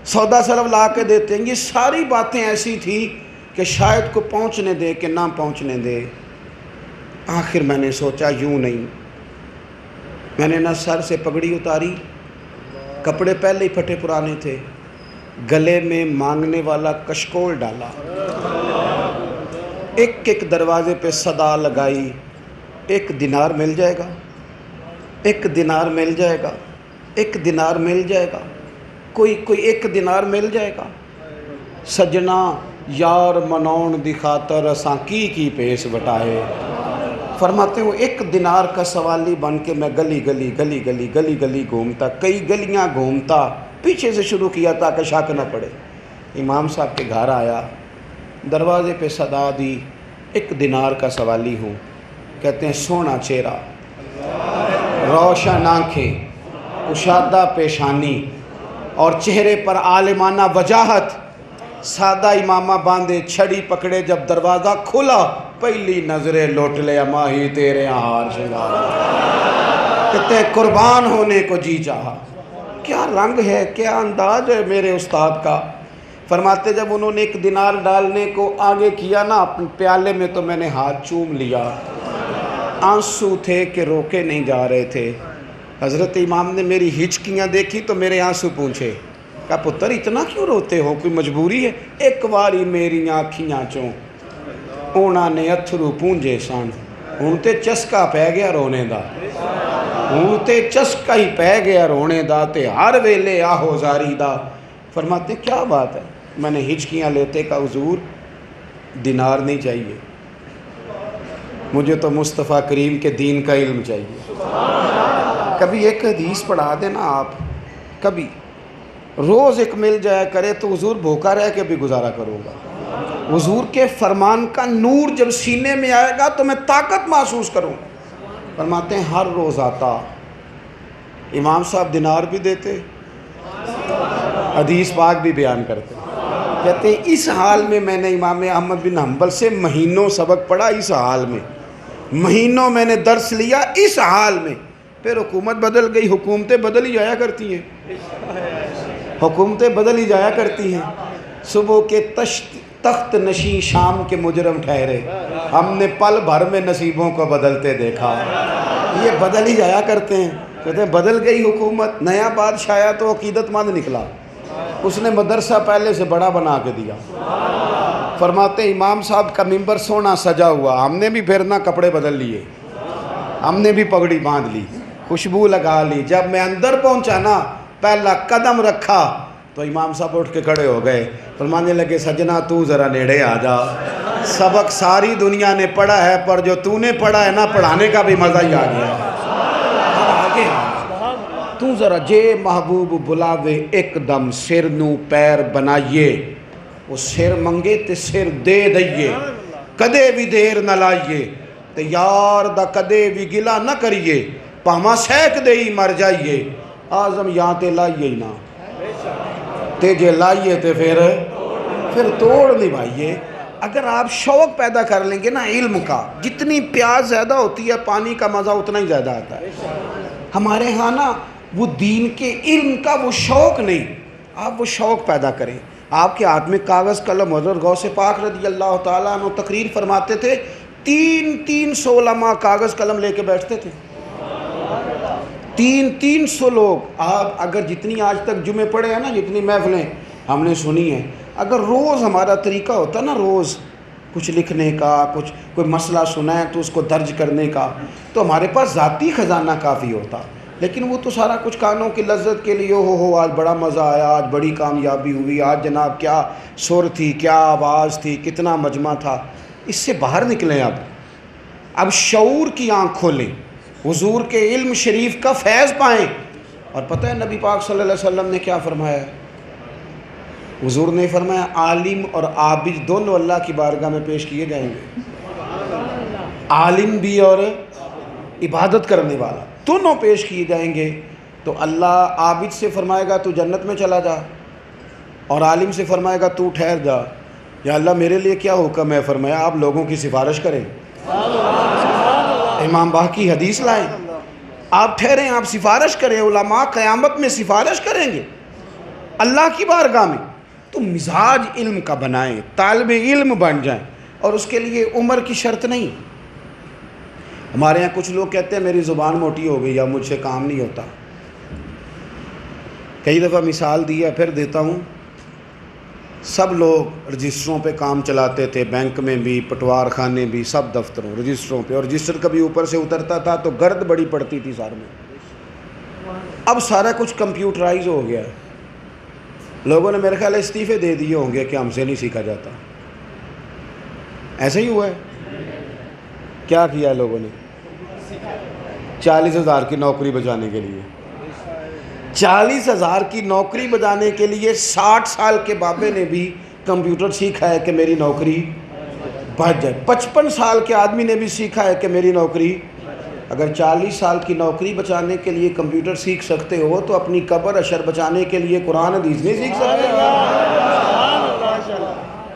سودا سلف لا کے دیتے ہیں. یہ ساری باتیں ایسی تھی کہ شاید کو پہنچنے دے کہ نہ پہنچنے دے. آخر میں نے سوچا یوں نہیں، میں نے نہ سر سے پگڑی اتاری، کپڑے پہلے ہی پھٹے پرانے تھے، گلے میں مانگنے والا کشکول ڈالا، ایک ایک دروازے پہ صدا لگائی، 1 دینار مل جائے گا، 1 دینار مل جائے گا، 1 دینار مل جائے گا، کوئی 1 دینار مل جائے گا. سجنا یار منون دی خاطر اساں کی پیس بٹائے. فرماتے ہیں وہ 1 دینار کا سوالی بن کے میں گلی گلی گھومتا، کئی گلیاں گھومتا، پیچھے سے شروع کیا تاکہ شک نہ پڑے. امام صاحب کے گھر آیا، دروازے پہ صدا دی، 1 دینار کا سوالی ہوں. کہتے ہیں سونا چہرہ، روشن آنکھیں، کشادہ پیشانی اور چہرے پر عالمانہ وجاہت. سادہ امامہ باندھے، چھڑی پکڑے، جب دروازہ کھلا پہلی نظریں لوٹ لے ماہی تیرے ہار شنگار. کہتے ہیں قربان ہونے کو جی چاہا. کیا رنگ ہے، کیا انداز ہے میرے استاد کا. فرماتے جب انہوں نے 1 دینار ڈالنے کو آگے کیا نا اپنے پیالے میں تو میں نے ہاتھ چوم لیا. آنسو تھے کہ روکے نہیں جا رہے تھے. حضرت امام نے میری ہچکیاں دیکھی تو میرے آنسو پوچھے. کہا پتر اتنا کیوں روتے ہو، کوئی مجبوری ہے. ایک واری میری آنکھیاں چوں اونا نے اتھرو پونجے سن، ہوں تے چسکا پہ گیا رونے دا، ہوں تے چسکا ہی پہ گیا رونے دا تے ہر ویلے آہو زاری دا. فرماتے کیا بات ہے. میں نے ہچکیاں لیتے کہا حضور دینار نہیں چاہیے، مجھے تو مصطفیٰ کریم کے دین کا علم چاہیے. کبھی ایک حدیث پڑھا دینا آپ، کبھی روز 1 مل جایا کرے تو حضور بھوکا رہ کے بھی گزارا کروں گا. حضور کے فرمان کا نور جب سینے میں آئے گا تو میں طاقت محسوس کروں. فرماتے ہیں ہر روز آتا، امام صاحب دینار بھی دیتے، حدیث پاک بھی بیان کرتے. کہتے ہیں اس حال میں میں نے امام احمد بن حنبل سے مہینوں سبق پڑھا، اس حال میں مہینوں میں نے درس لیا اس حال میں. پھر حکومت بدل گئی، حکومتیں بدل ہی جایا کرتی ہیں، حکومتیں بدل ہی جایا کرتی ہیں. صبح کے تخت نشین شام کے مجرم ٹھہرے، ہم نے پل بھر میں نصیبوں کو بدلتے دیکھا. یہ بدل ہی جایا کرتے ہیں. کہتے ہیں بدل گئی حکومت، نیا بادشاہ آیا تو عقیدت مند نکلا، اس نے مدرسہ پہلے سے بڑا بنا کے دیا. فرماتے ہیں امام صاحب کا ممبر سونا سجا ہوا، ہم نے بھی پھر نہ کپڑے بدل لیے، ہم نے بھی پگڑی باندھ لی، خوشبو لگا لی. جب میں اندر پہنچا نا پہلا قدم رکھا تو امام صاحب اٹھ کے کھڑے ہو گئے. فرمانے لگے سجنا تو ذرا نیڑے آ جا، سبق ساری دنیا نے پڑھا ہے پر جو تو نے پڑھا ہے نا پڑھانے کا بھی مزہ ہی آ گیا. آگے تو ذرا جے محبوب بلاوے ایک دم سر نو پیر بنائیے، وہ سر منگے تے سر دے دئیے، کدے بھی دیر نہ لائیے تے یار دا کدے بھی گلا نہ کریے، پاما سیک دے ہی مر جائیے، آزم یہاں تے لائیے ہی نہ تے جے لائیے تے پھر توڑ نہیں بھائیے. اگر آپ شوق پیدا کر لیں گے نا علم کا، جتنی پیاس زیادہ ہوتی ہے پانی کا مزہ اتنا ہی زیادہ آتا ہے. ہمارے ہاں نا وہ دین کے علم کا وہ شوق نہیں، آپ وہ شوق پیدا کریں. آپ کے ہاتھ میں کاغذ قلم، حضرت غوث پاک رضی اللہ تعالیٰ عنہ تقریر فرماتے تھے، 300 علماء کاغذ قلم لے کے بیٹھتے تھے، 300 لوگ۔ آپ اگر جتنی آج تک جمعے پڑھے ہیں نا، جتنی محفلیں ہم نے سنی ہیں، اگر روز ہمارا طریقہ ہوتا نا، روز کچھ لکھنے کا، کوئی مسئلہ سنا ہے تو اس کو درج کرنے کا، تو ہمارے پاس ذاتی خزانہ کافی ہوتا۔ لیکن وہ تو سارا کچھ کانوں کی لذت کے لیے، ہو آج بڑا مزہ آیا، آج بڑی کامیابی ہوئی، آج جناب کیا سر تھی، کیا آواز تھی، کتنا مجمع تھا۔ اس سے باہر نکلیں، اب شعور کی آنکھ کھولیں، حضور کے علم شریف کا فیض پائیں۔ اور پتہ ہے نبی پاک صلی اللہ علیہ وسلم نے کیا فرمایا ہے؟ حضور نے فرمایا عالم اور عابد دونوں اللہ کی بارگاہ میں پیش کیے جائیں گے، عالم بھی اور عبادت کرنے والا دونوں پیش کیے جائیں گے۔ تو اللہ عابد سے فرمائے گا تو جنت میں چلا جا، اور عالم سے فرمائے گا تو ٹھہر جا۔ یا اللہ میرے لیے کیا حکم ہے؟ فرمایا آپ لوگوں کی سفارش کریں، امام باقی حدیث لائیں، آپ ٹھہریں، آپ سفارش کریں، علماء قیامت میں سفارش کریں گے اللہ کی بارگاہ میں۔ تو مزاج علم کا بنائیں، طالب علم بن جائیں، اور اس کے لیے عمر کی شرط نہیں۔ ہمارے یہاں کچھ لوگ کہتے ہیں میری زبان موٹی ہو گئی یا مجھ سے کام نہیں ہوتا۔ کئی دفعہ مثال دی ہے، پھر دیتا ہوں۔ سب لوگ رجسٹروں پہ کام چلاتے تھے، بینک میں بھی، پٹوار خانے بھی، سب دفتروں رجسٹروں پہ، اور رجسٹر کبھی اوپر سے اترتا تھا تو گرد بڑی پڑتی تھی سار میں۔ اب سارا کچھ کمپیوٹرائز ہو گیا ہے، لوگوں نے میرے خیال استعفے دے دیے ہوں گے کہ ہم سے نہیں سیکھا جاتا۔ ایسا ہی ہوا ہے؟ کیا کیا ہے لوگوں نے؟ 40,000 کی نوکری بچانے کے لیے، 40,000 کی نوکری بچانے کے لیے 60 سال کے بابے نے بھی کمپیوٹر سیکھا ہے کہ میری نوکری بچ جائے، 55 سال کے آدمی نے بھی سیکھا ہے کہ میری نوکری۔ اگر 40 سال کی نوکری بچانے کے لیے کمپیوٹر سیکھ سکتے ہو تو اپنی قبر اشر بچانے کے لیے قرآن حدیث نہیں سیکھ سکتے؟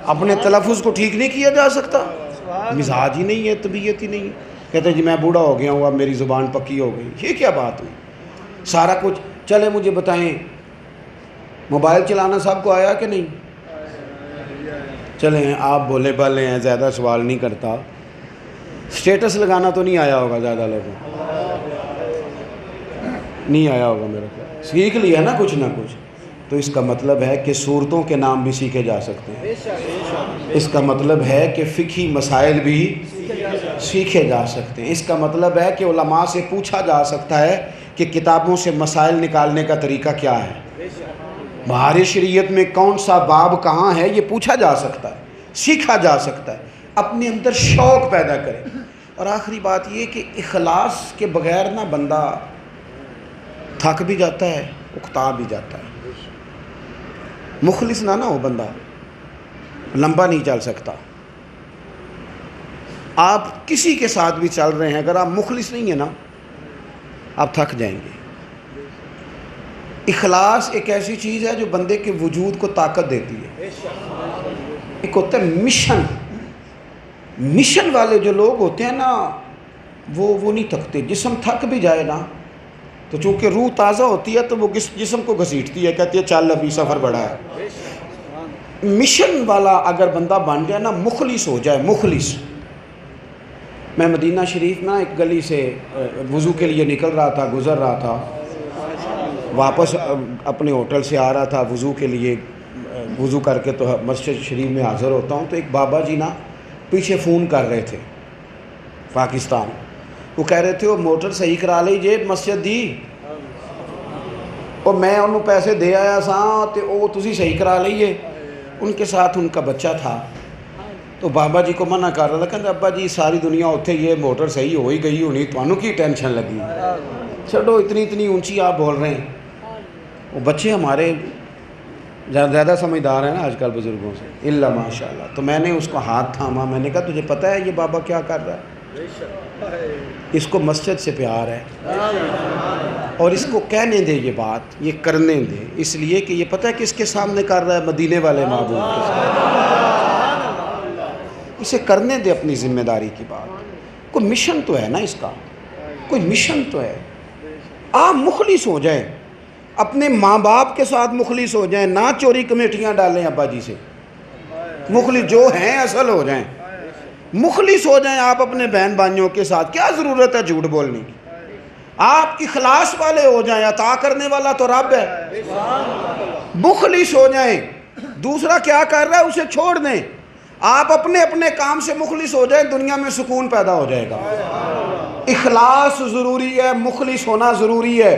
اپنے تلفظ کو ٹھیک نہیں کیا جا سکتا؟ مزاج ہی نہیں ہے، طبیعت ہی نہیں ہے۔ کہتے ہیں جی میں بوڑھا ہو گیا ہوں، اب میری زبان پکی ہو گئی۔ یہ کیا بات ہوئی؟ سارا کچھ چلے مجھے بتائیں، موبائل چلانا سب کو آیا کہ نہیں؟ چلیں آپ بولے بالے ہیں، زیادہ سوال نہیں کرتا۔ سٹیٹس لگانا تو نہیں آیا ہوگا زیادہ لوگوں کو، نہیں آیا ہوگا میرے کو، سیکھ لیا نا کچھ نہ کچھ۔ تو اس کا مطلب ہے کہ صورتوں کے نام بھی سیکھے جا سکتے ہیں، اس کا مطلب ہے کہ فقہی مسائل بھی سیکھے جا سکتے ہیں، اس کا مطلب ہے کہ علماء سے پوچھا جا سکتا ہے کہ کتابوں سے مسائل نکالنے کا طریقہ کیا ہے، بہار شریعت میں کون سا باب کہاں ہے، یہ پوچھا جا سکتا ہے، سیکھا جا سکتا ہے۔ اپنے اندر شوق پیدا کرے۔ اور آخری بات یہ کہ اخلاص کے بغیر نہ بندہ تھک بھی جاتا ہے، اکتا بھی جاتا ہے۔ مخلص نہ ہو بندہ، لمبا نہیں چل سکتا۔ آپ کسی کے ساتھ بھی چل رہے ہیں، اگر آپ مخلص نہیں ہیں نا، آپ تھک جائیں گے۔ اخلاص ایک ایسی چیز ہے جو بندے کے وجود کو طاقت دیتی ہے۔ ایک ہوتا ہے مشن والے جو لوگ ہوتے ہیں نا، وہ نہیں تھکتے۔ جسم تھک بھی جائے نا تو چونکہ روح تازہ ہوتی ہے تو وہ جسم کو گھسیٹتی ہے، کہتی ہے چل ابھی سفر بڑا ہے۔ مشن والا اگر بندہ بن جائے نا، مخلص ہو جائے، مخلص۔ میں مدینہ شریف میں ایک گلی سے وضو کے لیے نکل رہا تھا، گزر رہا تھا، واپس اپنے ہوٹل سے آ رہا تھا وضو کے لیے، وضو کر کے تو مسجد شریف میں حاضر ہوتا ہوں، تو ایک بابا جی نا پیچھے فون کر رہے تھے پاکستان۔ وہ کہہ رہے تھے وہ موٹر صحیح کرا لیجیے مسجد دی، اور میں انہوں پیسے دے آیا سا تے وہ تسی صحیح کرا لئیے۔ ان کے ساتھ ان کا بچہ تھا، تو بابا جی کو منع کر رہا تھا، کہتے ابا جی ساری دنیا ہوتے یہ موٹر صحیح ہو ہی گئی ہونی، تو انہوں کی ٹینشن لگی، چھڑو اتنی اونچی آپ بول رہے ہیں۔ وہ بچے ہمارے زیادہ سمجھدار ہیں نا آج کل بزرگوں سے، اللہ ماشاءاللہ۔ تو میں نے اس کو ہاتھ تھاما، میں نے کہا تجھے پتہ ہے یہ بابا کیا کر رہا ہے؟ اس کو مسجد سے پیار ہے، اور اس کو کہنے دے یہ بات، یہ کرنے دے، اس لیے کہ یہ پتہ ہے کس کے سامنے کر رہا ہے؟ مدینے والے محبوب کے سامنے۔ اسے کرنے دے اپنی ذمہ داری کی بات۔ کوئی مشن تو ہے نا اس کا، کوئی مشن تو ہے۔ آپ مخلص ہو جائیں، اپنے ماں باپ کے ساتھ مخلص ہو جائیں، نہ چوری کمیٹیاں ڈالیں ابا جی سے، مخلص جو ہیں اصل ہو جائیں، مخلص ہو جائیں آپ اپنے بہن بھائیوں کے ساتھ. کیا ضرورت ہے جھوٹ بولنے کی؟ آپ اخلاص والے ہو جائیں، عطا کرنے والا تو رب ہے. مخلص ہو جائیں، دوسرا کیا کر رہا ہے اسے چھوڑ دیں، آپ اپنے اپنے کام سے مخلص ہو جائیں، دنیا میں سکون پیدا ہو جائے گا. اخلاص ضروری ہے، مخلص ہونا ضروری ہے.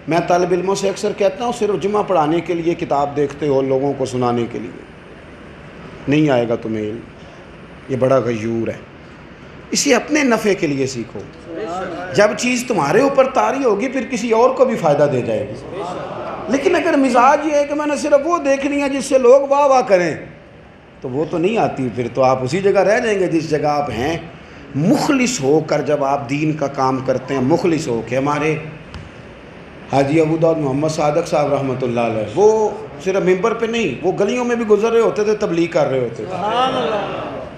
میں طالب علموں سے اکثر کہتا ہوں صرف جمعہ پڑھانے کے لیے کتاب دیکھتے ہو، لوگوں کو سنانے کے لیے نہیں آئے گا تمہیں علم، یہ بڑا غیور ہے. اسے اپنے نفع کے لیے سیکھو. جب چیز تمہارے اوپر طاری ہوگی پھر کسی اور کو بھی فائدہ دے جائے گی. لیکن اگر مزاج یہ ہے کہ میں نے صرف وہ دیکھنی ہے جس سے لوگ واہ واہ کریں، تو وہ تو نہیں آتی، پھر تو آپ اسی جگہ رہ جائیں گے جس جگہ آپ ہیں. مخلص ہو کر جب آپ دین کا کام کرتے ہیں، مخلص ہو کہ ہمارے حاجی ابو داؤد محمد صادق صاحب رحمۃ اللہ علیہ، وہ صرف ممبر پہ نہیں، وہ گلیوں میں بھی گزر رہے ہوتے تھے، تبلیغ کر رہے ہوتے تھے.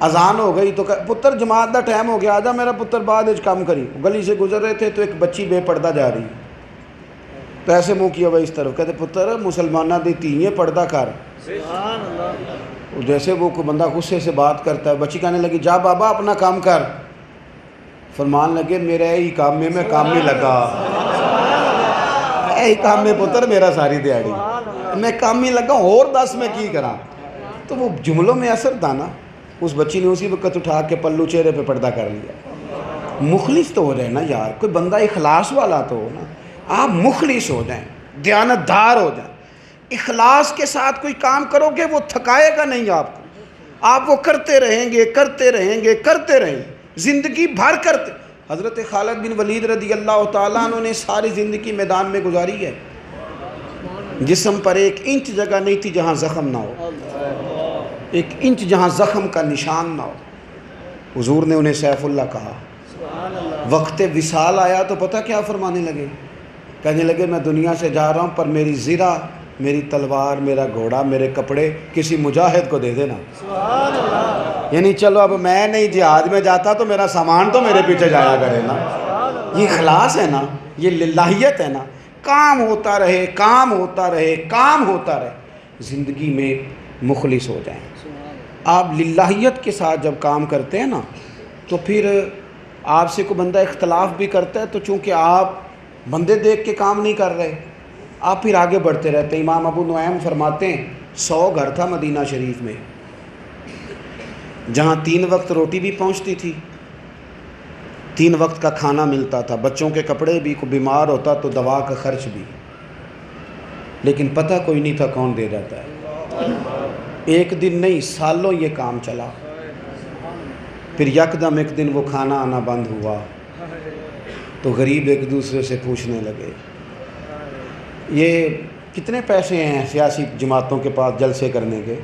اذان ہو گئی تو پتر جماعت دا ٹائم ہو گیا، آجا میرا پتر بعد اچ کام کری. گلی سے گزر رہے تھے تو ایک بچی بے پردہ جا رہی، تو ایسے منہ کیا ہوا اس طرف، کہتے پتر مسلمانہ دی تھی پردہ کر. جیسے وہ کوئی بندہ غصے سے بات کرتا ہے، بچی کہنے لگی جا بابا اپنا کام کر. فرمان لگے میرا یہی کام میں کام نہیں لگا، یہی کام میں پتر میرا ساری دیہڑی میں کام ہی لگا ہوں، اور 10 میں کی کراں. تو وہ جملوں میں اثر تھا نا. اس بچی نے اسی وقت اٹھا کے پلو چہرے پہ پردہ کر لیا. مخلص تو ہو جائے نا یار، کوئی بندہ اخلاص والا تو ہو نا. آپ مخلص ہو جائیں، دیانتدار ہو جائیں، اخلاص کے ساتھ کوئی کام کرو گے وہ تھکائے گا نہیں آپ کو. آپ وہ کرتے رہیں گے کرتے رہیں گے کرتے رہیں گے زندگی بھر کرتے. حضرت خالد بن ولید رضی اللہ تعالیٰ عنہ نے ساری زندگی میدان میں گزاری ہے، جسم پر 1 انچ جگہ نہیں تھی جہاں زخم نہ ہو، 1 انچ جہاں زخم کا نشان نہ ہو. حضور نے انہیں سیف اللہ کہا. وقت وصال آیا تو پتہ کیا فرمانے لگے؟ کہنے لگے میں دنیا سے جا رہا ہوں پر میری زرہ، میری تلوار، میرا گھوڑا، میرے کپڑے کسی مجاہد کو دے دینا. یعنی چلو اب میں نہیں جہاد میں جاتا تو میرا سامان تو میرے پیچھے جایا کرے نا. یہ اخلاص ہے نا، یہ للہیت ہے نا. کام ہوتا رہے، کام ہوتا رہے، کام ہوتا رہے. زندگی میں مخلص ہو جائیں. آپ للہیت کے ساتھ جب کام کرتے ہیں نا تو پھر آپ سے کوئی بندہ اختلاف بھی کرتا ہے تو چونکہ آپ بندے دیکھ کے کام نہیں کر رہے، آپ پھر آگے بڑھتے رہتے ہیں. امام ابو نعیم فرماتے ہیں 100 گھر تھا مدینہ شریف میں، جہاں 3 وقت روٹی بھی پہنچتی تھی، 3 وقت کا کھانا ملتا تھا، بچوں کے کپڑے بھی، کوئی بیمار ہوتا تو دوا کا خرچ بھی. لیکن پتہ کوئی نہیں تھا کون دے جاتا ہے. ایک دن نہیں، سالوں یہ کام چلا. پھر یکدم ایک دن وہ کھانا آنا بند ہوا تو غریب ایک دوسرے سے پوچھنے لگے یہ کتنے پیسے ہیں سیاسی جماعتوں کے پاس جلسے کرنے کے.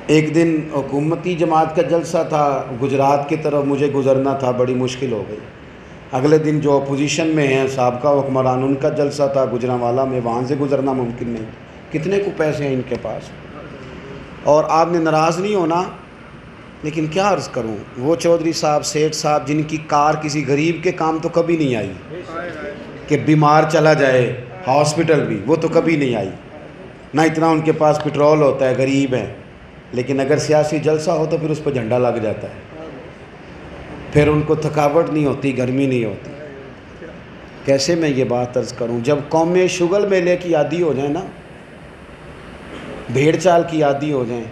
ایک دن حکومتی جماعت کا جلسہ تھا گجرات کی طرف، مجھے گزرنا تھا، بڑی مشکل ہو گئی. اگلے دن جو اپوزیشن میں ہیں سابقہ حکمران، ان کا جلسہ تھا گجرانوالہ میں، وہاں سے گزرنا ممکن نہیں. کتنے کو پیسے ہیں ان کے پاس. اور آپ نے ناراض نہیں ہونا، لیکن کیا عرض کروں، وہ چودھری صاحب، سیٹھ صاحب، جن کی کار کسی غریب کے کام تو کبھی نہیں آئی، کہ بیمار چلا جائے ہاسپٹل بھی، وہ تو کبھی نہیں آئی. نہ اتنا ان کے پاس پٹرول ہوتا ہے، غریب ہیں. لیکن اگر سیاسی جلسہ ہو تو پھر اس پہ جھنڈا لگ جاتا ہے، پھر ان کو تھکاوٹ نہیں ہوتی، گرمی نہیں ہوتی. کیسے میں یہ بات عرض کروں، جب قومیں شغل میلے کی عادی ہو جائیں نا، بھیڑ چال کی عادی ہو جائیں،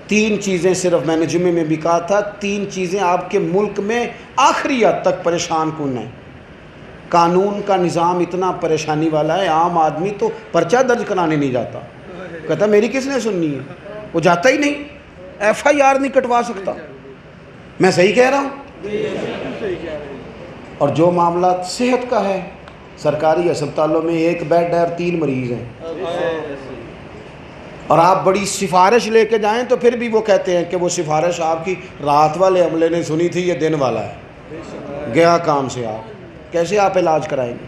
3 چیزیں صرف میں نے جمعے میں بھی کہا تھا، 3 چیزیں آپ کے ملک میں آخری حد تک پریشان کن ہیں. قانون کا نظام اتنا پریشانی والا ہے، عام آدمی تو پرچہ درج کرانے نہیں جاتا، کہتا میری کس نے سننی ہے، وہ جاتا ہی نہیں، FIR نہیں کٹوا سکتا. میں صحیح کہہ رہا ہوں؟ اور جو معاملات صحت کا ہے، سرکاری ہسپتالوں میں 1 بیڈ ہے اور 3 مریض ہیں، اور آپ بڑی سفارش لے کے جائیں تو پھر بھی وہ کہتے ہیں کہ وہ سفارش آپ کی رات والے عملے نے سنی تھی، یہ دن والا ہے، گیا کام سے. آپ کیسے آپ علاج کرائیں گے؟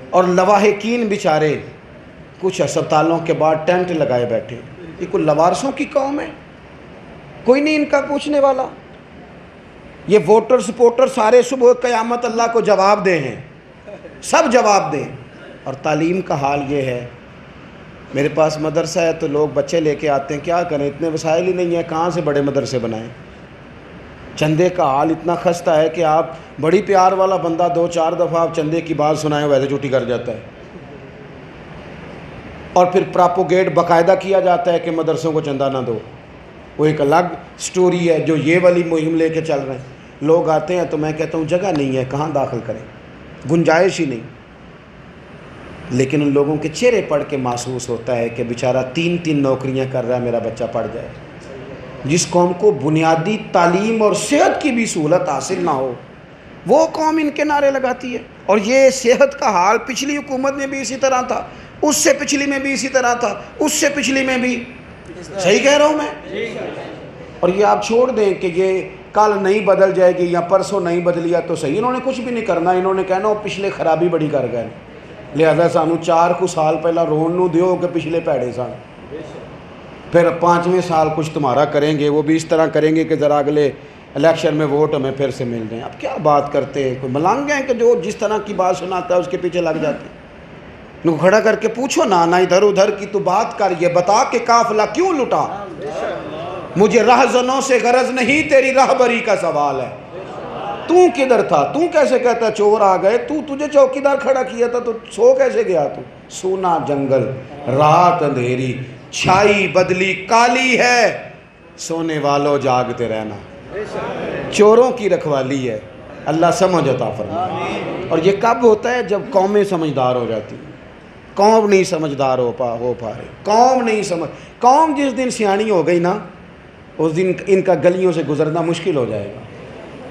اور لواحقین بیچارے کچھ ہسپتالوں کے بعد ٹینٹ لگائے بیٹھے. یہ کوئی لوارسوں کی قوم ہے؟ کوئی نہیں ان کا پوچھنے والا. یہ ووٹر سپورٹر سارے صبح قیامت اللہ کو جواب دے ہیں، سب جواب دیں. اور تعلیم کا حال یہ ہے، میرے پاس مدرسہ ہے تو لوگ بچے لے کے آتے ہیں، کیا کریں، اتنے وسائل ہی نہیں ہیں، کہاں سے بڑے مدرسے بنائیں۔ چندے کا حال اتنا خستہ ہے کہ آپ بڑی پیار والا بندہ 2-4 دفعہ آپ چندے کی بات سنائیں ویسے چھٹی کر جاتا ہے، اور پھر پراپوگیٹ باقاعدہ کیا جاتا ہے کہ مدرسوں کو چندہ نہ دو۔ وہ ایک الگ سٹوری ہے جو یہ والی مہم لے کے چل رہے ہیں۔ لوگ آتے ہیں تو میں کہتا ہوں جگہ نہیں ہے، کہاں داخل کریں، گنجائش ہی نہیں۔ لیکن ان لوگوں کے چہرے پڑھ کے محسوس ہوتا ہے کہ بیچارہ 3 نوکریاں کر رہا ہے، میرا بچہ پڑھ جائے۔ جس قوم کو بنیادی تعلیم اور صحت کی بھی سہولت حاصل نہ ہو، وہ قوم ان کے نعرے لگاتی ہے۔ اور یہ صحت کا حال پچھلی حکومت میں بھی اسی طرح تھا، اس سے پچھلی میں بھی اسی طرح تھا، اس سے پچھلی میں بھی۔ صحیح کہہ رہا ہوں میں؟ اور یہ آپ چھوڑ دیں کہ یہ کل نہیں بدل جائے گی یا پرسوں نہیں بدلیا تو صحیح، انہوں نے کچھ بھی نہیں کرنا، انہوں نے کہنا وہ پچھلے خرابی بڑی کر گئے، لہذا سانو 4 سال پہلا رون نو دیو کہ پچھلے پیڑے سان، پھر 5ویں سال کچھ تمہارا کریں گے، وہ بھی اس طرح کریں گے کہ ذرا اگلے الیکشن میں ووٹ ہمیں پھر سے مل جائیں۔ اب کیا بات کرتے ہیں، کوئی ملنگ ہیں کہ جو جس طرح کی بات سناتا ہے اس کے پیچھے لگ جاتے ہیں۔ ان کو کھڑا کر کے پوچھو نا ادھر ادھر کی تو بات کر، یہ بتا کہ قافلہ کیوں لٹا، مجھے رہزنوں سے غرض نہیں، تیری راہبری کا سوال ہے۔ تو کدھر تھا، تو کیسے کہتا چور آ گئے، تجھے چوکیدار کھڑا کیا تھا تو سو کیسے گیا تو؟ سونا جنگل، رات اندھیری، چھائی بدلی کالی ہے، سونے والوں جاگتے رہنا، چوروں کی رکھوالی ہے۔ اللہ سمجھ عطا فرمائے۔ اور یہ کب ہوتا ہے؟ جب قومیں سمجھدار ہو جاتی ہیں۔ قوم نہیں سمجھدار ہو پا رہے، قوم نہیں سمجھ، قوم جس دن سیانی ہو گئی نا اس دن ان کا گلیوں سے گزرنا مشکل ہو جائے گا۔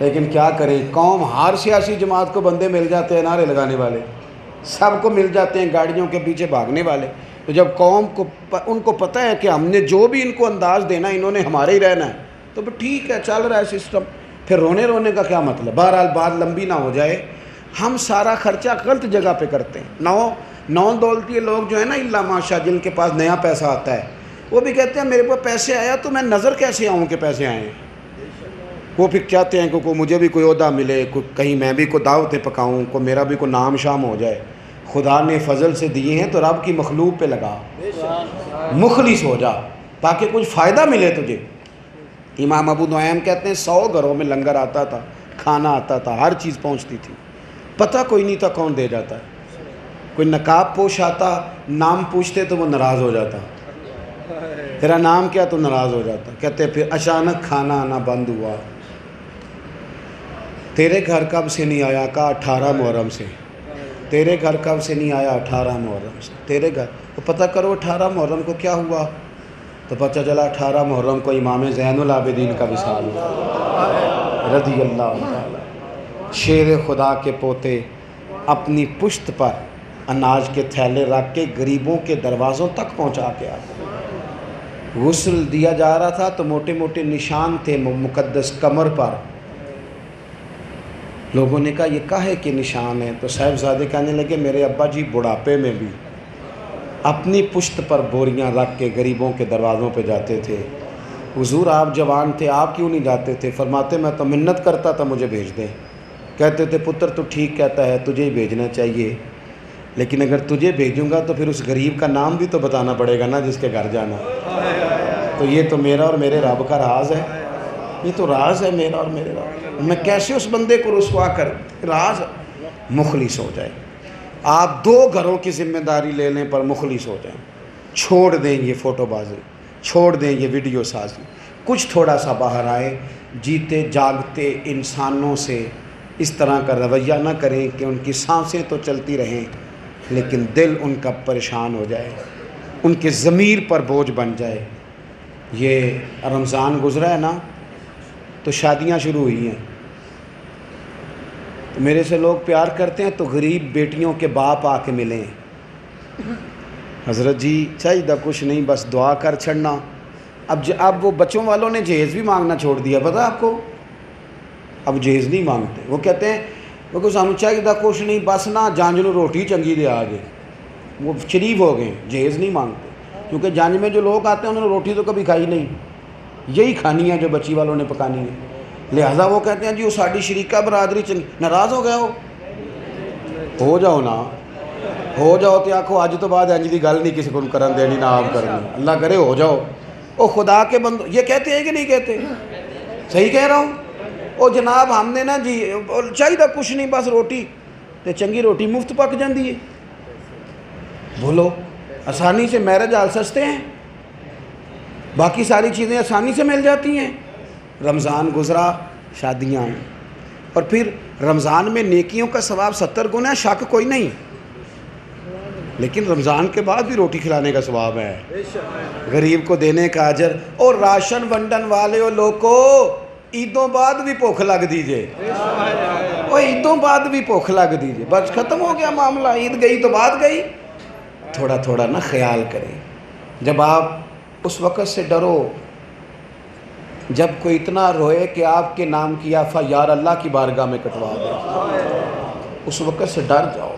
لیکن کیا کریں، قوم ہر سیاسی جماعت کو بندے مل جاتے ہیں نعرے لگانے والے، سب کو مل جاتے ہیں گاڑیوں کے پیچھے بھاگنے والے۔ تو جب قوم کو ان کو پتہ ہے کہ ہم نے جو بھی ان کو انداز دینا انہوں نے ہمارے ہی رہنا ہے، تو ٹھیک ہے چل رہا ہے سسٹم، پھر رونے کا کیا مطلب؟ بہرحال بات لمبی نہ ہو جائے، ہم سارا خرچہ غلط جگہ پہ کرتے ہیں۔ نون دولتی لوگ جو ہیں نا، اللہ ماشاء، جن کے پاس نیا پیسہ آتا ہے، وہ بھی کہتے ہیں میرے پاس پیسے آیا تو میں نظر کیسے آؤں کہ پیسے آئے ہیں۔ وہ پھر چاہتے ہیں کہ مجھے بھی کوئی عہدہ ملے، کہیں میں بھی کوئی دعوتیں پکاؤں، کوئی میرا بھی کوئی نام شام ہو جائے۔ خدا نے فضل سے دیے ہیں تو رب کی مخلوق پہ لگا، مخلص ہو جا تاکہ کچھ فائدہ ملے تجھے۔ امام ابو نعیم کہتے ہیں 100 گھروں میں لنگر آتا تھا، کھانا آتا تھا، ہر چیز پہنچتی تھی، پتہ کوئی نہیں تھا کون دے جاتا ہے۔ کوئی نقاب پوش آتا، نام پوچھتے تو وہ ناراض ہو جاتا، تیرا نام کیا؟ تو ناراض ہو جاتا۔ کہتے پھر اچانک کھانا آنا بند ہوا، تیرے گھر کب سے نہیں آیا؟ کہا 18 محرم سے۔ تیرے گھر کب سے نہیں آیا؟ 18 محرم سے۔ تیرے گھر تو پتہ کرو 18 محرم کو کیا ہوا؟ تو پتہ چلا 18 محرم کو امام زین العابدین کا وصال ہوا رضی اللہ تعالی۔ شیر خدا کے پوتے اپنی پشت پر اناج کے تھیلے رکھ کے غریبوں کے دروازوں تک پہنچا کے آتے۔ غسل دیا جا رہا تھا تو موٹے موٹے نشان تھے مقدس کمر پر۔ لوگوں نے کہا یہ کاہے کے نشان ہیں؟ تو صاحبزادے کہنے لگے میرے ابا جی بڑھاپے میں بھی اپنی پشت پر بوریاں رکھ کے غریبوں کے دروازوں پہ جاتے تھے۔ حضور آپ جوان تھے، آپ کیوں نہیں جاتے تھے؟ فرماتے میں تو منت کرتا تھا مجھے بھیج دیں۔ کہتے تھے پتر تو ٹھیک کہتا ہے، تجھے ہی بھیجنا چاہیے، لیکن اگر تجھے بھیجوں گا تو پھر اس غریب کا نام بھی تو بتانا پڑے گا نا جس کے گھر جانا۔ تو یہ تو میرا اور میرے رب کا راز ہے، یہ تو راز ہے میرا اور میرے رب، میں کیسے اس بندے کو رسوا کر راز مخلص ہو جائے۔ آپ 2 گھروں کی ذمہ داری لے لیں پر مخلص ہو جائیں، چھوڑ دیں یہ فوٹو بازی، چھوڑ دیں یہ ویڈیو سازی، کچھ تھوڑا سا باہر آئے، جیتے جاگتے انسانوں سے اس طرح کا رویہ نہ کریں کہ ان کی سانسیں تو چلتی رہیں لیکن دل ان کا پریشان ہو جائے، ان کے ضمیر پر بوجھ بن جائے۔ یہ رمضان گزرا ہے نا تو شادیاں شروع ہوئی ہیں، تو میرے سے لوگ پیار کرتے ہیں تو غریب بیٹیوں کے باپ آ کے ملے ہیں، حضرت جی چاہیے کچھ نہیں بس دعا کر چھڑنا۔ اب وہ بچوں والوں نے جہیز بھی مانگنا چھوڑ دیا، پتہ آپ کو؟ اب جہیز نہیں مانگتے، وہ کہتے ہیں وہ سانو چاہیے کچھ نہیں بس نہ جانج نو روٹی چنگی دے آگے، وہ شریف ہو گئے، جہیز نہیں مانگتے، کیونکہ جانج میں جو لوگ آتے ہیں انہوں نے روٹی تو کبھی کھائی نہیں، یہی کھانی ہے جو بچی والوں نے پکانی ہے، لہٰذا وہ کہتے ہیں جی وہ ساری شریکہ برادری چنگی۔ ناراض ہو گیا ہو جاؤ نا، ہو جاؤ تو آکھو اج تو بعد انج دی گل نہیں کسی کو کرن دینی نہ آپ کرنی، اللہ کرے ہو جاؤ۔ او خدا کے بندو یہ کہتے ہیں کہ نہیں کہتے؟ صحیح کہہ رہا ہوں؟ او جناب ہم نے نا جی چاہیے کچھ نہیں، بس روٹی تے چنگی روٹی مفت پک جاندی ہے۔ بولو آسانی سے میرج حال سستے ہیں، باقی ساری چیزیں آسانی سے مل جاتی ہیں۔ رمضان گزرا، شادیاں ہیں، اور پھر رمضان میں نیکیوں کا ثواب 70 گنا ہے، شک کوئی نہیں، لیکن رمضان کے بعد بھی روٹی کھلانے کا ثواب ہے، غریب کو دینے کا اجر۔ اور راشن ونڈن والے لوگ کو عیدوں بعد بھی بھوک لگ دیجئے، اور عیدوں بعد بھی بھوک لگ دیجئے، بس ختم ہو گیا معاملہ، عید گئی تو بعد گئی۔ تھوڑا تھوڑا نا خیال کریں، جب آپ اس وقت سے ڈرو جب کوئی اتنا روئے کہ آپ کے نام کی آفا یار اللہ کی بارگاہ میں کٹوا دے، اس وقت سے ڈر جاؤ۔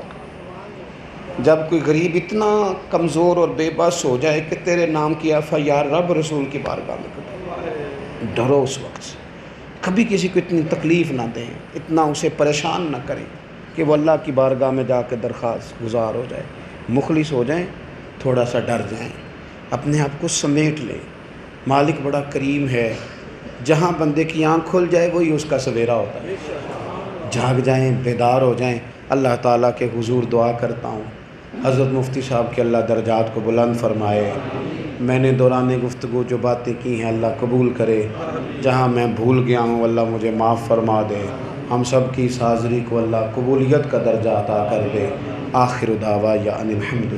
جب کوئی غریب اتنا کمزور اور بے بس ہو جائے کہ تیرے نام کی آفا یار رب رسول کی بارگاہ میں کٹوا دے، ڈرو اس وقت سے۔ کبھی کسی کو اتنی تکلیف نہ دیں، اتنا اسے پریشان نہ کریں کہ وہ اللہ کی بارگاہ میں جا کے درخواست گزار ہو جائے، مخلص ہو جائیں، تھوڑا سا ڈر جائیں، اپنے آپ کو سمیٹ لیں۔ مالک بڑا کریم ہے، جہاں بندے کی آنکھ کھل جائے وہی اس کا سویرا ہوتا ہے۔ جاگ جائیں، بیدار ہو جائیں۔ اللہ تعالیٰ کے حضور دعا کرتا ہوں حضرت مفتی صاحب کے اللہ درجات کو بلند فرمائے۔ میں نے دوران گفتگو جو باتیں کی ہیں اللہ قبول کرے، جہاں میں بھول گیا ہوں اللہ مجھے معاف فرما دے، ہم سب کی اس حاضری کو اللہ قبولیت کا درجہ عطا کر دے۔ آخر دعوایا ان الحمد